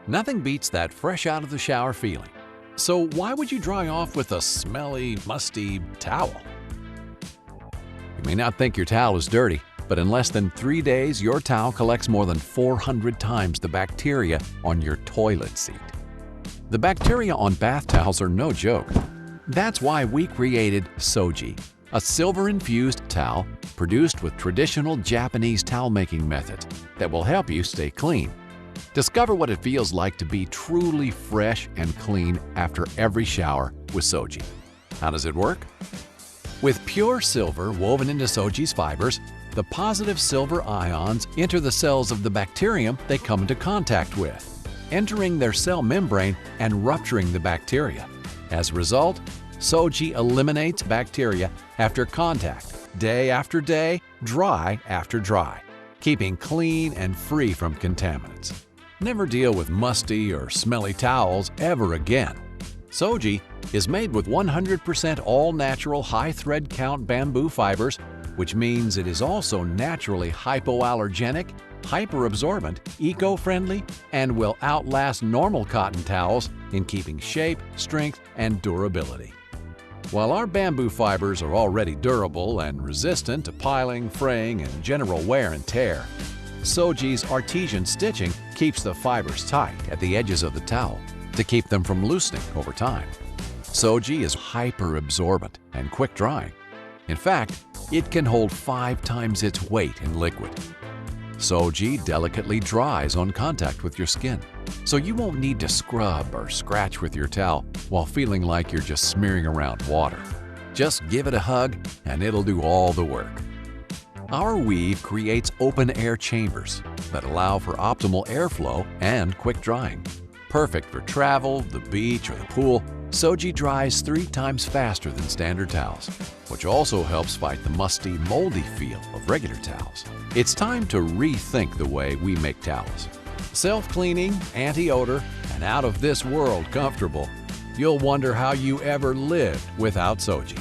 Nothing beats that fresh out of the shower feeling. So why would you dry off with a smelly, musty towel? You may not think your towel is dirty, but in less than 3 days, your towel collects more than 400 times the bacteria on your toilet seat. The bacteria on bath towels are no joke. That's why we created Soji, a silver-infused towel produced with traditional Japanese towel-making methods that will help you stay clean. Discover what it feels like to be truly fresh and clean after every shower with Soji. How does it work? With pure silver woven into Soji's fibers, the positive silver ions enter the cells of the bacterium they come into contact with, entering their cell membrane and rupturing the bacteria. As a result, Soji eliminates bacteria after contact, day after day, dry after dry, keeping clean and free from contaminants. Never deal with musty or smelly towels ever again. Soji is made with 100% all-natural high-thread count bamboo fibers, which means it is also naturally hypoallergenic, hyperabsorbent, eco-friendly, and will outlast normal cotton towels in keeping shape, strength, and durability. While our bamboo fibers are already durable and resistant to piling, fraying, and general wear and tear, Soji's artesian stitching keeps the fibers tight at the edges of the towel to keep them from loosening over time. Soji is hyperabsorbent and quick-drying. In fact, it can hold 5 times its weight in liquid. Soji delicately dries on contact with your skin, so you won't need to scrub or scratch with your towel while feeling like you're just smearing around water. Just give it a hug and it'll do all the work. Our weave creates open-air chambers that allow for optimal airflow and quick drying. Perfect for travel, the beach, or the pool, Soji dries 3 times faster than standard towels, which also helps fight the musty, moldy feel of regular towels. It's time to rethink the way we make towels. Self-cleaning, anti-odor, and out-of-this-world comfortable. You'll wonder how you ever lived without Soji.